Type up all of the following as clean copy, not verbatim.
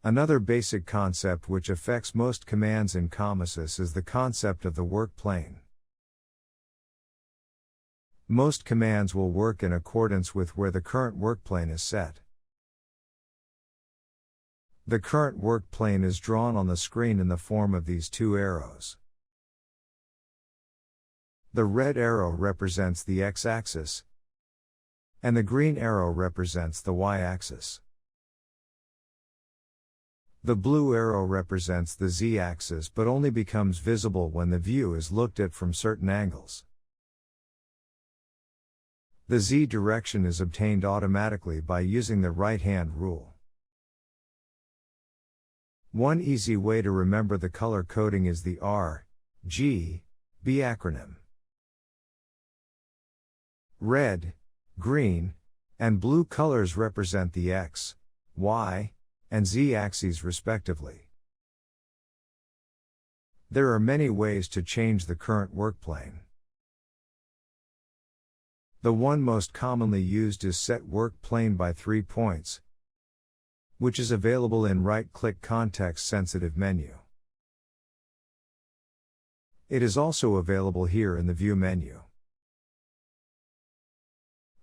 Another basic concept which affects most commands in COMOSYS is the concept of the work plane. Most commands will work in accordance with where the current work plane is set. The current work plane is drawn on the screen in the form of these two arrows. The red arrow represents the x-axis, and the green arrow represents the y-axis. The blue arrow represents the z-axis but only becomes visible when the view is looked at from certain angles. The z direction is obtained automatically by using the right-hand rule. One easy way to remember the color coding is the R, G, B acronym. Red, green, and blue colors represent the X, Y, and Z axes respectively. There are many ways to change the current work plane. The one most commonly used is Set Work Plane by 3 points, which is available in right-click context-sensitive menu. It is also available here in the View menu.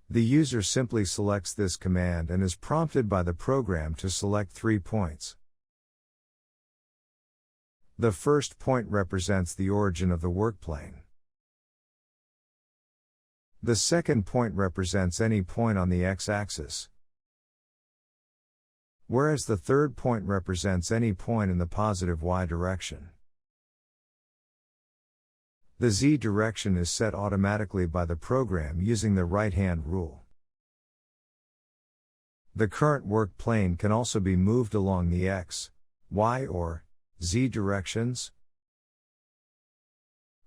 The user simply selects this command and is prompted by the program to select 3 points. The first point represents the origin of the work plane. The second point represents any point on the x-axis, whereas the third point represents any point in the positive y direction. The z direction is set automatically by the program using the right-hand rule. The current work plane can also be moved along the x, y or z directions,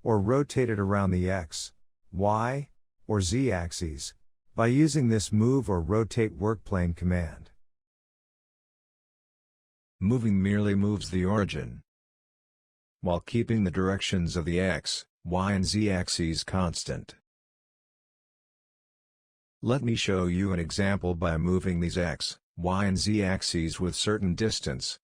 or rotated around the x, y, or z axes, by using this Move or Rotate Workplane command. Moving merely moves the origin, while keeping the directions of the x, y and z axes constant. Let me show you an example by moving these x, y and z axes with certain distance.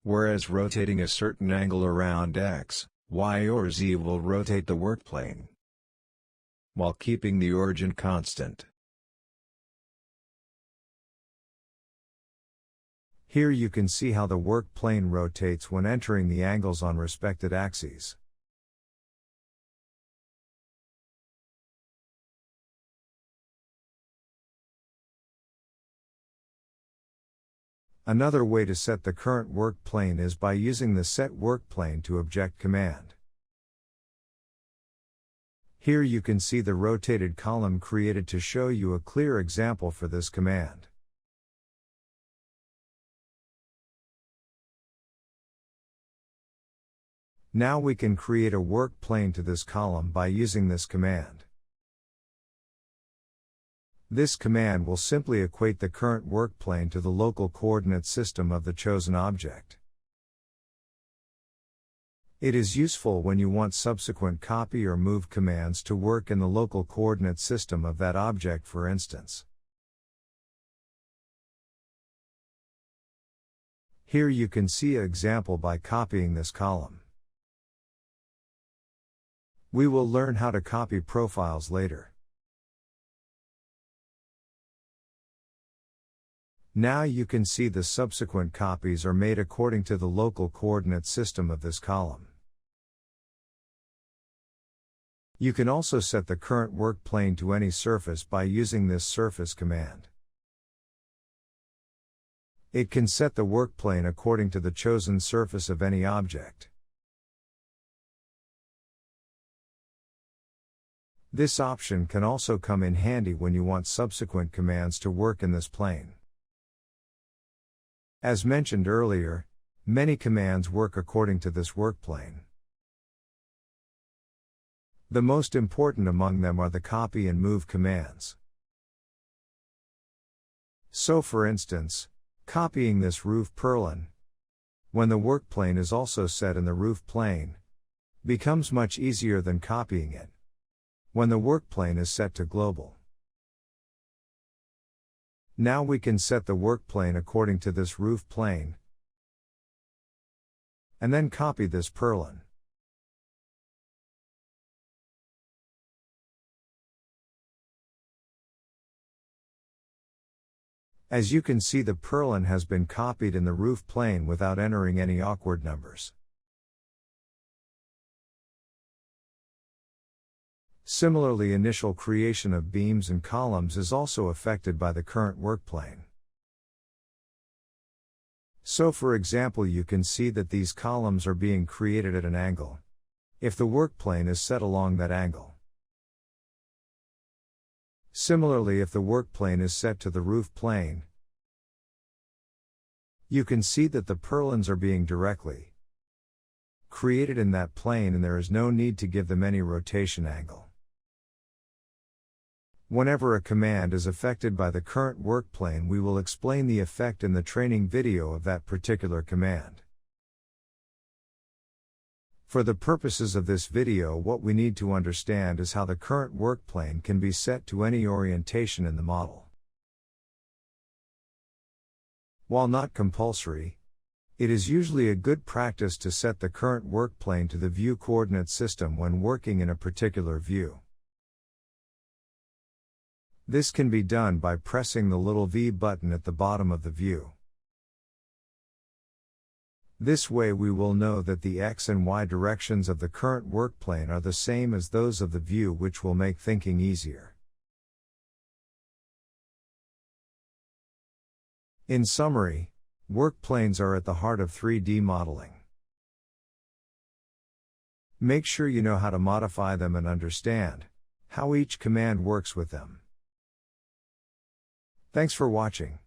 Whereas rotating a certain angle around x, y or z will rotate the workplane, while keeping the origin constant. Here you can see how the work plane rotates when entering the angles on respected axes. Another way to set the current work plane is by using the Set Work Plane to Object command. Here you can see the rotated column created to show you a clear example for this command. Now we can create a work plane to this column by using this command. This command will simply equate the current work plane to the local coordinate system of the chosen object. It is useful when you want subsequent copy or move commands to work in the local coordinate system of that object, for instance. Here you can see an example by copying this column. We will learn how to copy profiles later. Now you can see the subsequent copies are made according to the local coordinate system of this column. You can also set the current work plane to any surface by using this surface command. It can set the work plane according to the chosen surface of any object. This option can also come in handy when you want subsequent commands to work in this plane. As mentioned earlier, many commands work according to this work plane. The most important among them are the copy and move commands. So for instance, copying this roof purlin, when the work plane is also set in the roof plane, becomes much easier than copying it when the workplane is set to global. Now we can set the workplane according to this roof plane, and then copy this purlin. As you can see, the purlin has been copied in the roof plane without entering any awkward numbers. Similarly, initial creation of beams and columns is also affected by the current workplane. So for example, you can see that these columns are being created at an angle, if the workplane is set along that angle. Similarly, if the workplane is set to the roof plane, you can see that the purlins are being directly created in that plane and there is no need to give them any rotation angle. Whenever a command is affected by the current workplane, we will explain the effect in the training video of that particular command. For the purposes of this video, what we need to understand is how the current workplane can be set to any orientation in the model. While not compulsory, it is usually a good practice to set the current workplane to the view coordinate system when working in a particular view. This can be done by pressing the little V button at the bottom of the view. This way we will know that the X and Y directions of the current workplane are the same as those of the view, which will make thinking easier. In summary, workplanes are at the heart of 3D modeling. Make sure you know how to modify them and understand how each command works with them. Thanks for watching.